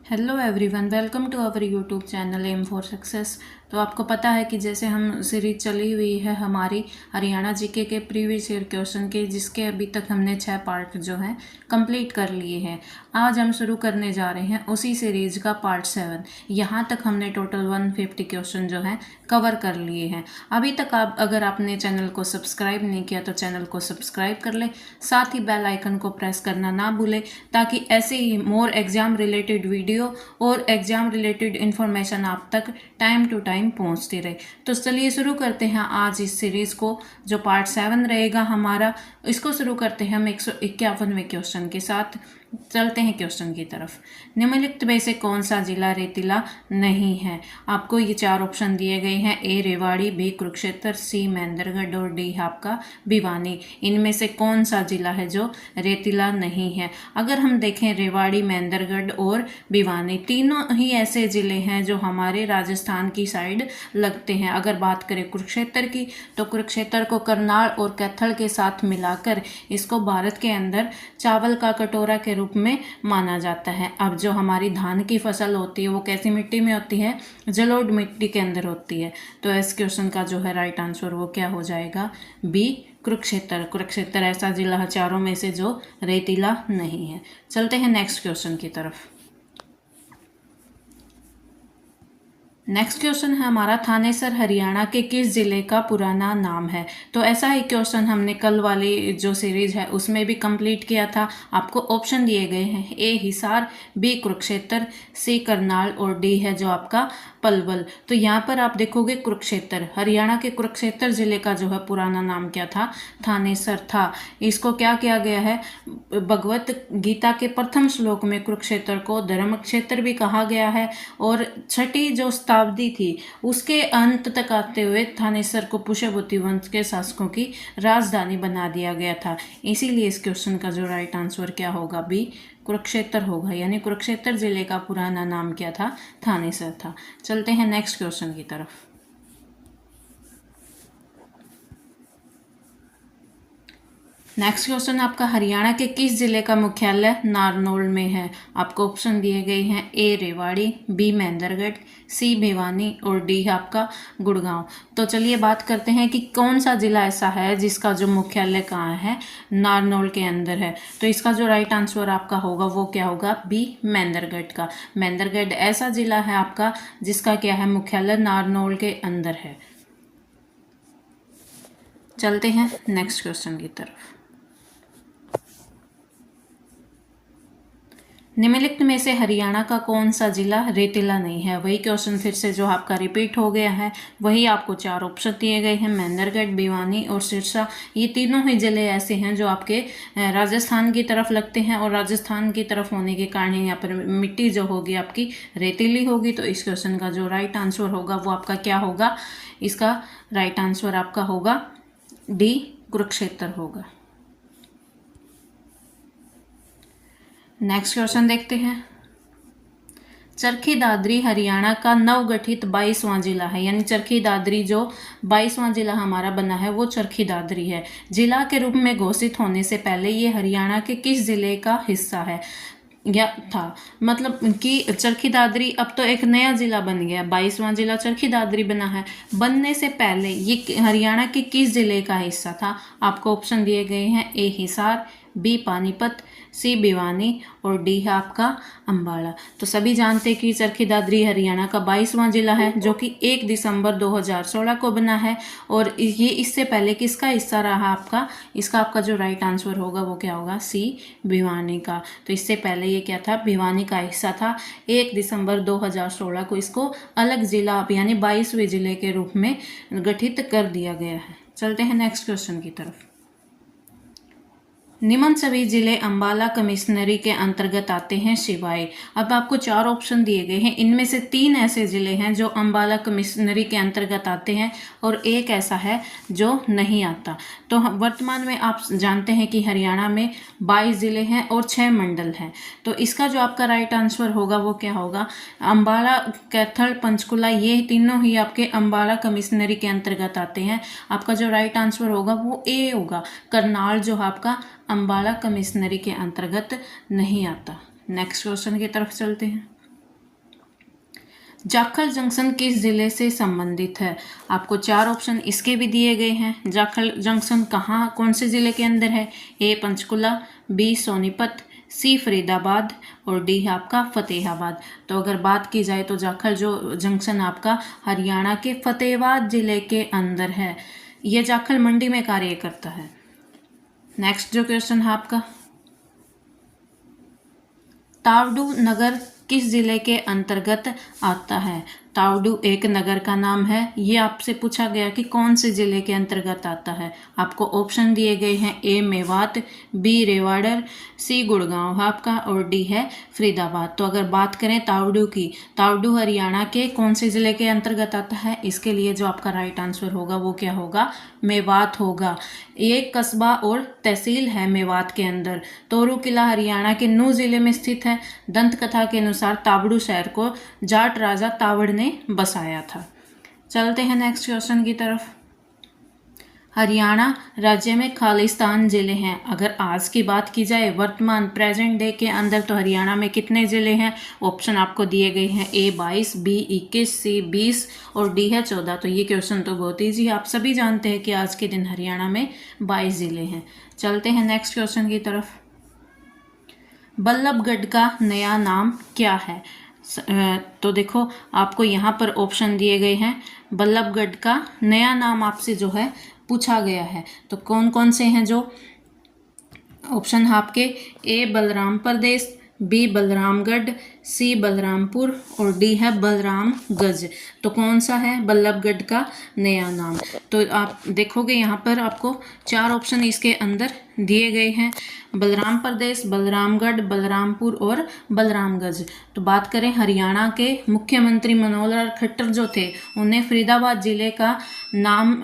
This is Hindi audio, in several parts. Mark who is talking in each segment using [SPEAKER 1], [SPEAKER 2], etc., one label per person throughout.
[SPEAKER 1] Hello everyone, welcome to our YouTube channel M for success. तो आपको पता है कि जैसे हम सीरीज चली हुई है हमारी हरियाणा जीके के प्रीवियस ईयर क्वेश्चन के, जिसके अभी तक हमने 6 पार्ट जो हैं कंप्लीट कर लिए हैं। आज हम शुरू करने जा रहे हैं उसी सीरीज का पार्ट 7। यहाँ तक हमने टोटल 150 क्वेश्चन जो हैं कवर कर लिए हैं। अभी तक अगर आपने चैनल को सब्सक्राइब नहीं किया तो चैनल को सब्सक्राइब कर ले, साथ ही बेल आइकन को प्रेस करना ना भूले, ताकि ऐसे ही मोर एग्जाम रिलेटेड वीडियो और एग्जाम रिलेटेड इंफॉर्मेशन आप तक टाइम टू टाइम पहुंचती रहे। तो चलिए शुरू करते हैं आज इस सीरीज को, जो पार्ट 7 रहेगा हमारा। इसको शुरू करते हैं हम 151वें क्वेश्चन के साथ। चलते हैं क्वेश्चन की तरफ। निम्नलिखित में से कौन सा जिला रेतीला नहीं है? आपको ये 4 ऑप्शन दिए गए हैं। ए रेवाड़ी, बी कुरुक्षेत्र, सी महेंद्रगढ़ और डी आपका भिवानी। इनमें से कौन सा जिला है जो रेतीला नहीं है? अगर हम देखें रेवाड़ी, महेंद्रगढ़ और भिवानी तीनों ही ऐसे ज़िले हैं जो हमारे राजस्थान की साइड लगते हैं। अगर बात करें कुरुक्षेत्र की, तो कुरुक्षेत्र को करनाल और कैथल के साथ मिलाकर इसको भारत के अंदर चावल का कटोरा के रूप में माना जाता है। अब जो हमारी धान की फसल होती है वो कैसी मिट्टी में होती है? जलोढ़ मिट्टी के अंदर होती है। तो इस क्वेश्चन का जो है राइट आंसर वो क्या हो जाएगा? बी कुरुक्षेत्र। कुरुक्षेत्र ऐसा जिला है चारों में से जो रेतीला नहीं है। चलते हैं नेक्स्ट क्वेश्चन की तरफ। नेक्स्ट क्वेश्चन है हमारा, थानेसर हरियाणा के किस जिले का पुराना नाम है? तो ऐसा ही क्वेश्चन हमने कल वाली जो सीरीज है उसमें भी कंप्लीट किया था। आपको ऑप्शन दिए गए हैं। ए हिसार, बी कुरुक्षेत्र, सी करनाल और डी है जो आपका पलवल। तो यहाँ पर आप देखोगे कुरुक्षेत्र, हरियाणा के कुरुक्षेत्र जिले का जो है पुराना नाम क्या था? थानेसर था। इसको क्या किया गया है? भगवत गीता के प्रथम श्लोक में कुरुक्षेत्र को धर्म क्षेत्र भी कहा गया है। और छठी जो शताब्दी थी उसके अंत तक आते हुए थानेसर को पुष्यभूति वंश के शासकों की राजधानी बना दिया गया था। इसीलिए इस क्वेश्चन का जो राइट आंसर क्या होगा? बी कुरुक्षेत्र होगा। यानी कुरुक्षेत्र जिले का पुराना नाम क्या था? थानेसर था। चलते हैं नेक्स्ट क्वेश्चन की तरफ। नेक्स्ट क्वेश्चन आपका, हरियाणा के किस जिले का मुख्यालय नारनौल में है? आपको ऑप्शन दिए गए हैं। ए रेवाड़ी, बी महेंद्रगढ़, सी भिवानी और डी आपका गुड़गांव। तो चलिए बात करते हैं कि कौन सा जिला ऐसा है जिसका जो मुख्यालय कहाँ है? नारनौल के अंदर है। तो इसका जो राइट आंसर आपका होगा वो क्या होगा? बी महेंद्रगढ़ का। महेंद्रगढ़ ऐसा जिला है आपका जिसका क्या है? मुख्यालय नारनौल के अंदर है। चलते हैं नेक्स्ट क्वेश्चन की तरफ। निम्नलिखित में से हरियाणा का कौन सा जिला रेतीला नहीं है? वही क्वेश्चन फिर से जो आपका रिपीट हो गया है। वही आपको 4 ऑप्शन दिए गए हैं। महेंद्रगढ़, भिवानी और सिरसा, ये तीनों ही जिले ऐसे हैं जो आपके राजस्थान की तरफ लगते हैं। और राजस्थान की तरफ होने के कारण यहाँ पर मिट्टी जो होगी आपकी रेतीली होगी। तो इस क्वेश्चन का जो राइट आंसर होगा वो आपका क्या होगा? इसका राइट आंसर आपका होगा डी कुरुक्षेत्र होगा। नेक्स्ट क्वेश्चन देखते हैं। चरखी दादरी हरियाणा का नवगठित 22वां जिला है। यानी चरखी दादरी जो 22वां जिला हमारा बना है वो चरखी दादरी है। जिला के रूप में घोषित होने से पहले ये हरियाणा के किस जिले का हिस्सा है या था? मतलब कि चरखी दादरी अब तो एक नया जिला बन गया, 22वां जिला चरखी दादरी बना है। बनने से पहले ये हरियाणा के किस जिले का हिस्सा था? आपको ऑप्शन दिए गए हैं। ए हिसार, बी पानीपत, सी भिवानी और डी है आपका अम्बाला। तो सभी जानते हैं कि चरखी दादरी हरियाणा का 22वां जिला है जो कि 1 दिसंबर 2016 को बना है। और ये इससे पहले किसका हिस्सा रहा आपका? इसका आपका जो राइट आंसर होगा वो क्या होगा? सी भिवानी का। तो इससे पहले ये क्या था? भिवानी का हिस्सा था। 1 दिसंबर 2016 को इसको अलग जिला यानी 22वें जिले के रूप में गठित कर दिया गया है। चलते हैं नेक्स्ट क्वेश्चन की तरफ। निम्न सभी जिले अम्बाला कमिश्नरी के अंतर्गत आते हैं सिवाय। अब आपको 4 ऑप्शन दिए गए हैं। इनमें से 3 ऐसे जिले हैं जो अम्बाला कमिश्नरी के अंतर्गत आते हैं और एक ऐसा है जो नहीं आता। तो वर्तमान में आप जानते हैं कि हरियाणा में 22 जिले हैं और 6 मंडल हैं। तो इसका जो आपका राइट आंसर होगा वो क्या होगा? अम्बाला, कैथल, पंचकुला, ये तीनों ही आपके अम्बाला कमिश्नरी के अंतर्गत आते हैं। आपका जो राइट आंसर होगा वो ए होगा। करनाल जो आपका अम्बाला कमिश्नरी के अंतर्गत नहीं आता। नेक्स्ट क्वेश्चन की तरफ चलते हैं। जाखल जंक्शन किस जिले से संबंधित है? आपको 4 ऑप्शन इसके भी दिए गए हैं। जाखल जंक्शन कहाँ, कौन से जिले के अंदर है? ए पंचकुला, बी सोनीपत, सी फरीदाबाद और डी है आपका फतेहाबाद। तो अगर बात की जाए तो जाखल जो जंक्शन आपका हरियाणा के फतेहाबाद जिले के अंदर है। यह जाखल मंडी में कार्य करता है। नेक्स्ट जो क्वेश्चन है आपका, तावडू नगर किस जिले के अंतर्गत आता है? तावडू एक नगर का नाम है। ये आपसे पूछा गया कि कौन से जिले के अंतर्गत आता है। आपको ऑप्शन दिए गए हैं, ए मेवात, बी रेवाड़र, सी गुड़गांव है आपका और डी है फरीदाबाद। तो अगर बात करें तावडू की, तावडू हरियाणा के कौन से जिले के अंतर्गत आता है? इसके लिए जो आपका राइट आंसर होगा वो क्या होगा? मेवात होगा। एक कस्बा और तहसील है मेवात के अंदर। तोरू किला हरियाणा के नूह जिले में स्थित है। दंत कथा के अनुसार तावड़ू शहर को जाट राजा तावड़ ने बसाया था। चलते हैं नेक्स्ट क्वेश्चन की तरफ। हरियाणा राज्य में खालिस्तान जिले हैं। अगर आज की बात की जाए, वर्तमान प्रेजेंट डे के अंदर, तो हरियाणा में कितने जिले हैं? ऑप्शन आपको दिए गए हैं, ए 22, बी 21, सी 20 और डी है 14। तो ये क्वेश्चन तो बहुत ईजी है, आप सभी जानते हैं कि आज के दिन हरियाणा में 22 जिले हैं। चलते हैं नेक्स्ट क्वेश्चन की तरफ। बल्लभगढ़ का नया नाम क्या है? तो देखो, आपको यहाँ पर ऑप्शन दिए गए हैं। बल्लभगढ़ का नया नाम आपसे जो है पूछा गया है। तो कौन कौन से हैं जो ऑप्शन है आपके? ए बलराम प्रदेश, बी बलरामगढ़, सी बलरामपुर और डी है बलरामगंज। तो कौन सा है बल्लभगढ़ का नया नाम? तो आप देखोगे यहाँ पर आपको 4 ऑप्शन इसके अंदर दिए गए हैं, बलराम प्रदेश, बलरामगढ़, बलरामपुर और बलरामगंज। तो बात करें हरियाणा के मुख्यमंत्री मनोहर लाल खट्टर जो थे, उन्हें फरीदाबाद जिले का नाम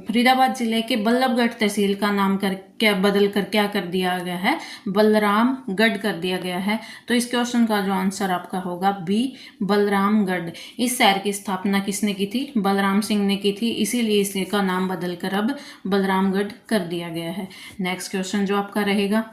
[SPEAKER 1] फरीदाबाद जिले के बल्लभगढ़ तहसील का नाम कर बदल कर क्या कर दिया गया है? बलरामगढ़ कर दिया गया है। तो इस क्वेश्चन का जो आंसर आपका होगा बी बलरामगढ़। इस शहर की स्थापना किसने की थी? बलराम सिंह ने की थी, इसीलिए इसका नाम बदलकर अब बलरामगढ़ कर दिया गया है। नेक्स्ट क्वेश्चन जो आपका रहेगा,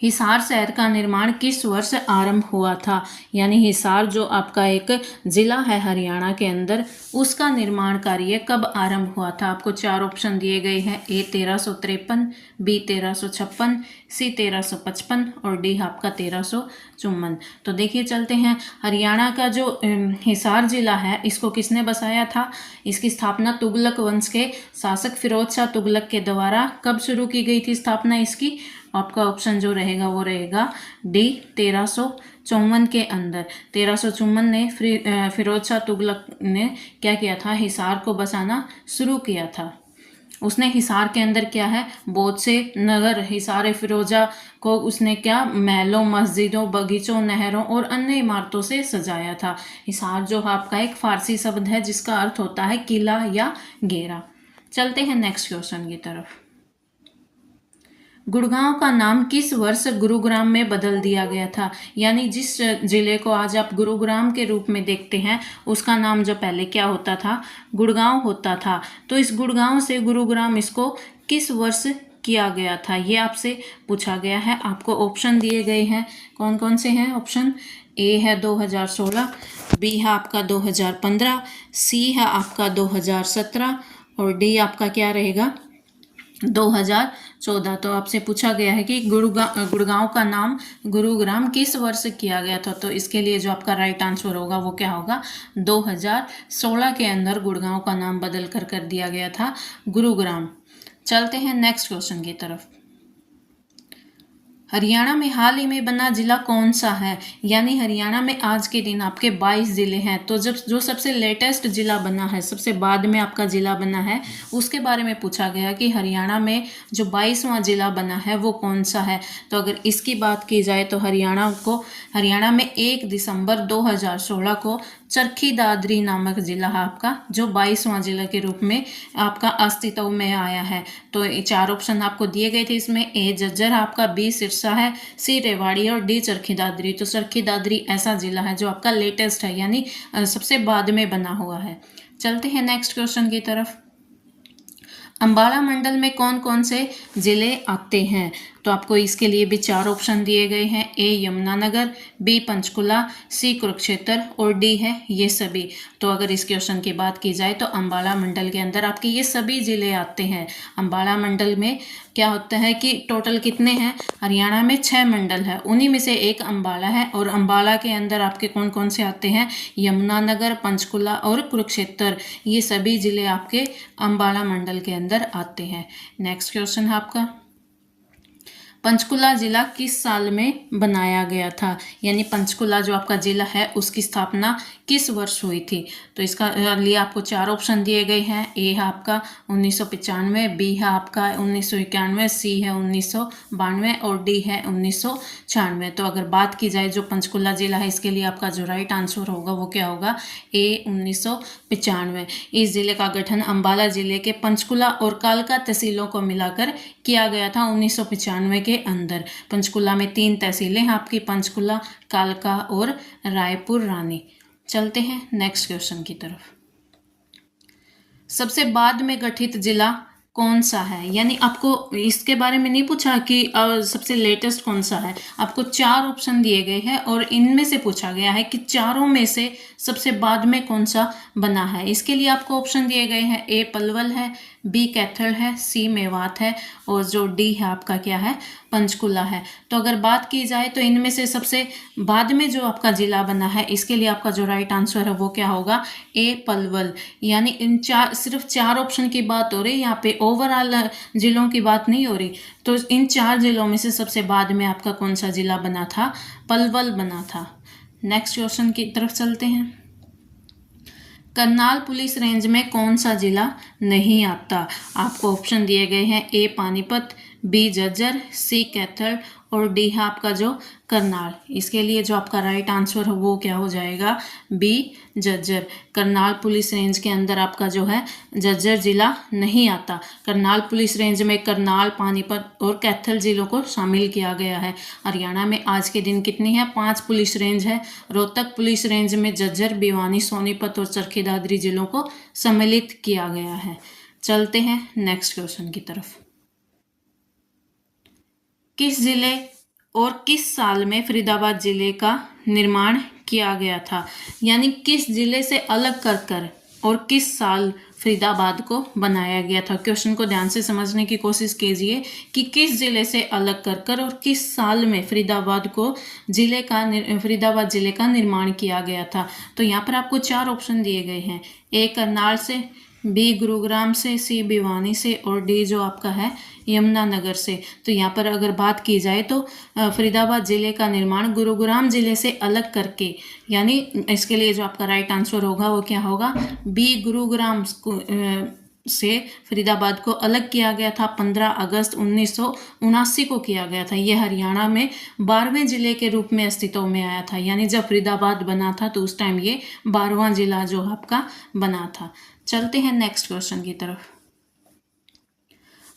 [SPEAKER 1] हिसार शहर का निर्माण किस वर्ष आरंभ हुआ था? यानी हिसार जो आपका एक जिला है हरियाणा के अंदर, उसका निर्माण कार्य कब आरंभ हुआ था? आपको 4 ऑप्शन दिए गए हैं, ए 1353, बी 1356, सी 1355 और डी आपका 1354। तो देखिए चलते हैं, हरियाणा का जो हिसार जिला है, इसको किसने बसाया था? इसकी स्थापना तुगलक वंश के शासक फिरोज शाह तुगलक के द्वारा कब शुरू की गई थी स्थापना इसकी? आपका ऑप्शन जो रहेगा वो रहेगा डी 1354 के अंदर। 1354 ने फिरोज शाह तुगलक ने क्या किया था? हिसार को बसाना शुरू किया था। उसने हिसार के अंदर क्या है, बहुत से नगर, हिसार फिरोजा को उसने क्या महलों, मस्जिदों, बगीचों, नहरों और अन्य इमारतों से सजाया था। हिसार जो आपका एक फारसी शब्द है जिसका अर्थ होता है किला या घेरा। चलते हैं नेक्स्ट क्वेश्चन की तरफ। गुड़गांव का नाम किस वर्ष गुरुग्राम में बदल दिया गया था? यानी जिस जिले को आज आप गुरुग्राम के रूप में देखते हैं, उसका नाम जो पहले क्या होता था? गुड़गांव होता था। तो इस गुड़गांव से गुरुग्राम इसको किस वर्ष किया गया था, ये आपसे पूछा गया है। आपको ऑप्शन दिए गए हैं, कौन कौन से हैं ऑप्शन? ए है 2016, बी है आपका 2015, सी है आपका 2017 और डी आपका क्या रहेगा? 2014। तो आपसे पूछा गया है कि गुड़गांव का नाम गुरुग्राम किस वर्ष किया गया था? तो इसके लिए जो आपका राइट आंसर होगा वो क्या होगा? 2016 के अंदर गुड़गांव का नाम बदल कर दिया गया था गुरुग्राम। चलते हैं नेक्स्ट क्वेश्चन की तरफ। हरियाणा में हाल ही में बना जिला कौन सा है? यानी हरियाणा में आज के दिन आपके 22 जिले हैं। तो जब जो सबसे लेटेस्ट जिला बना है, सबसे बाद में आपका जिला बना है, उसके बारे में पूछा गया कि हरियाणा में जो 22वां जिला बना है वो कौन सा है। तो अगर इसकी बात की जाए तो हरियाणा में 1 दिसंबर 2016 को चरखी दादरी नामक जिला है आपका, जो 22वां जिला के रूप में आपका अस्तित्व में आया है। तो 4 ऑप्शन आपको दिए गए थे इसमें, ए झज्जर आपका, बी सिरसा है, सी रेवाड़ी और डी चरखी दादरी। तो चरखी दादरी ऐसा जिला है जो आपका लेटेस्ट है, यानी सबसे बाद में बना हुआ है। चलते हैं नेक्स्ट क्वेश्चन की तरफ। अंबाला मंडल में कौन कौन से जिले आते हैं? तो आपको इसके लिए भी 4 ऑप्शन दिए गए हैं, ए यमुनानगर, बी पंचकुला, सी कुरुक्षेत्र और डी है ये सभी। तो अगर इस क्वेश्चन की बात की जाए तो अम्बाला मंडल के अंदर आपके ये सभी जिले आते हैं। अम्बाला मंडल में क्या होता है कि टोटल कितने हैं, हरियाणा में 6 मंडल है, उन्हीं में से एक अम्बाला है, और अम्बाला के अंदर आपके कौन कौन से आते हैं, यमुनानगर, पंचकुला और कुरुक्षेत्र, ये सभी जिले आपके अम्बाला मंडल के अंदर आते हैं। नेक्स्ट क्वेश्चन है आपका, पंचकुला जिला किस साल में बनाया गया था, यानी पंचकुला जो आपका जिला है उसकी स्थापना किस वर्ष हुई थी। तो इसका लिए आपको 4 ऑप्शन दिए गए हैं, ए है आपका 1995, बी है आपका 1991, सी है 1992 और डी है 1996। तो अगर बात की जाए जो पंचकुला जिला है इसके लिए आपका जो राइट आंसर होगा वो क्या होगा, ए 1995। इस जिले का गठन अम्बाला जिले के पंचकुला और कालका तहसीलों को मिलाकर किया गया था 1995 के अंदर। पंचकुला में 3 तहसीलें हैं आपकी, पंचकुला, कालका और रायपुर रानी। चलते हैं नेक्स्ट क्वेश्चन की तरफ। सबसे बाद में गठित जिला कौन सा है, यानी आपको इसके बारे में नहीं पूछा कि सबसे लेटेस्ट कौन सा है, आपको 4 ऑप्शन दिए गए हैं और इनमें से पूछा गया है कि चारों में से सबसे बाद में कौन सा बना है। इसके लिए आपको ऑप्शन दिए गए हैं, ए पलवल है, बी कैथल है, सी मेवात है और जो डी है आपका क्या है, पंचकुला है। तो अगर बात की जाए तो इनमें से सबसे बाद में जो आपका जिला बना है इसके लिए आपका जो राइट आंसर है वो क्या होगा, ए पलवल। यानी इन सिर्फ 4 ऑप्शन की बात हो रही, यहाँ पे ओवरऑल जिलों की बात नहीं हो रही। तो इन 4 जिलों में से सबसे बाद में आपका कौन सा जिला बना था, पलवल बना था। नेक्स्ट क्वेश्चन की तरफ चलते हैं। करनाल पुलिस रेंज में कौन सा जिला नहीं आता। आपको ऑप्शन दिए गए हैं, ए पानीपत, बी झज्जर, सी कैथल और डी है आपका जो करनाल। इसके लिए जो आपका राइट आंसर है वो क्या हो जाएगा, B Jhajjar. Karnal police range के अंदर आपका जो है झज्जर जिला नहीं आता। करनाल पुलिस रेंज में करनाल, पानीपत और कैथल जिलों को शामिल किया गया है। हरियाणा में आज के दिन कितनी है, 5 पुलिस रेंज है। रोहतक पुलिस रेंज में झज्जर, भिवानी, सोनीपत और चरखी दादरी जिलों को सम्मिलित किया गया है। चलते हैं नेक्स्ट क्वेश्चन की तरफ। किस जिले और किस साल में फरीदाबाद जिले का निर्माण किया गया था, यानी किस जिले से अलग कर और किस साल फरीदाबाद को बनाया गया था। क्वेश्चन को ध्यान से समझने की कोशिश कीजिए कि किस जिले से अलग कर और किस साल में फरीदाबाद जिले का निर्माण किया गया था। तो यहाँ पर आपको 4 ऑप्शन दिए गए हैं, ए करनाल से, बी गुरुग्राम से, सी भिवानी से और डी जो आपका है यमुनानगर से। तो यहाँ पर अगर बात की जाए तो फरीदाबाद ज़िले का निर्माण गुरुग्राम ज़िले से अलग करके, यानी इसके लिए जो आपका राइट आंसर होगा वो क्या होगा, बी गुरुग्राम से फरीदाबाद को अलग किया गया था। 15 अगस्त 1979 को किया गया था। यह हरियाणा में 12वें जिले के रूप में अस्तित्व में आया था, यानी जब फरीदाबाद बना था तो उस टाइम ये 12वां जिला जो आपका बना था। चलते हैं नेक्स्ट क्वेश्चन की तरफ।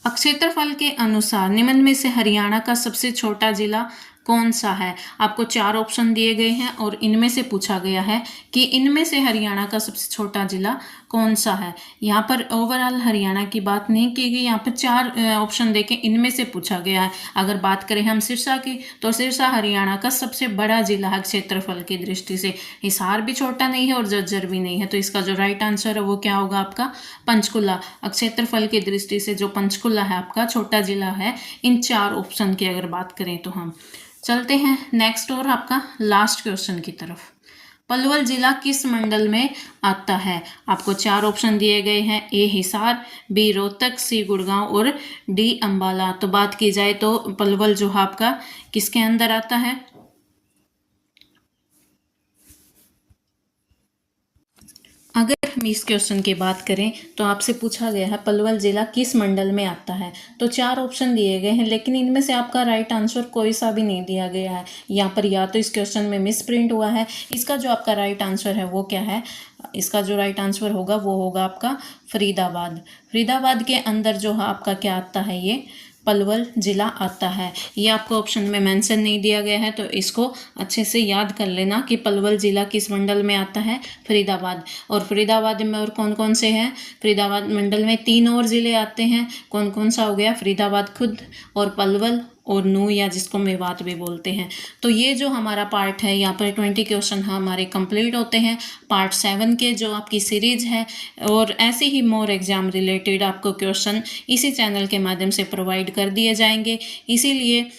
[SPEAKER 1] क्षेत्रफल के अनुसार निम्न में से हरियाणा का सबसे छोटा जिला कौन सा है। आपको 4 ऑप्शन दिए गए हैं और इनमें से पूछा गया है कि इनमें से हरियाणा का सबसे छोटा जिला कौन सा है। यहाँ पर ओवरऑल हरियाणा की बात नहीं की गई, यहाँ पर 4 ऑप्शन देके इनमें से पूछा गया है। अगर बात करें हम सिरसा की, तो सिरसा हरियाणा का सबसे बड़ा जिला है क्षेत्रफल की दृष्टि से। हिसार भी छोटा नहीं है और झज्जर भी नहीं है। तो इसका जो राइट आंसर है वो क्या होगा आपका, पंचकुला। क्षेत्रफल की दृष्टि से जो पंचकुला है आपका छोटा जिला है इन 4 ऑप्शन की अगर बात करें तो हम। चलते हैं नेक्स्ट और आपका लास्ट क्वेश्चन की तरफ। पलवल जिला किस मंडल में आता है। आपको 4 ऑप्शन दिए गए हैं, ए हिसार, बी रोहतक, सी गुड़गांव और डी अंबाला। तो बात की जाए तो पलवल जो है आपका किसके अंदर आता है, अगर हम इस क्वेश्चन की बात करें तो आपसे पूछा गया है पलवल जिला किस मंडल में आता है। तो 4 ऑप्शन दिए गए हैं लेकिन इनमें से आपका राइट आंसर कोई सा भी नहीं दिया गया है। यहाँ पर या तो इस क्वेश्चन में मिस प्रिंट हुआ है। इसका जो आपका राइट आंसर है वो क्या है, इसका जो राइट आंसर होगा वो होगा आपका फरीदाबाद। फरीदाबाद के अंदर जो है आपका क्या आता है, ये पलवल जिला आता है। ये आपको ऑप्शन में मेंशन नहीं दिया गया है, तो इसको अच्छे से याद कर लेना कि पलवल जिला किस मंडल में आता है, फरीदाबाद। और फरीदाबाद में और कौन कौन से हैं, फरीदाबाद मंडल में 3 और ज़िले आते हैं। कौन कौन सा हो गया, फरीदाबाद खुद और पलवल और नू या जिसको मेवात भी बोलते हैं। तो ये जो हमारा पार्ट है, यहाँ पर 20 क्वेश्चन हमारे कंप्लीट होते हैं पार्ट 7 के, जो आपकी सीरीज है। और ऐसे ही मोर एग्जाम रिलेटेड आपको क्वेश्चन इसी चैनल के माध्यम से प्रोवाइड कर दिए जाएंगे, इसीलिए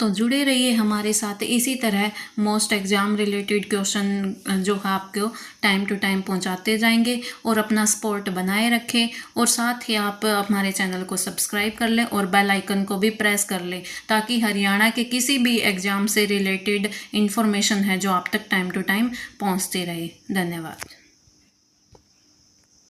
[SPEAKER 1] तो जुड़े रहिए हमारे साथ। इसी तरह मोस्ट एग्ज़ाम रिलेटेड क्वेश्चन जो है आपको टाइम टू टाइम पहुंचाते जाएंगे, और अपना सपोर्ट बनाए रखें। और साथ ही आप हमारे चैनल को सब्सक्राइब कर लें और बेल आइकन को भी प्रेस कर लें, ताकि हरियाणा के किसी भी एग्ज़ाम से रिलेटेड इन्फॉर्मेशन है जो आप तक टाइम टू टाइम पहुंचती रहे। धन्यवाद।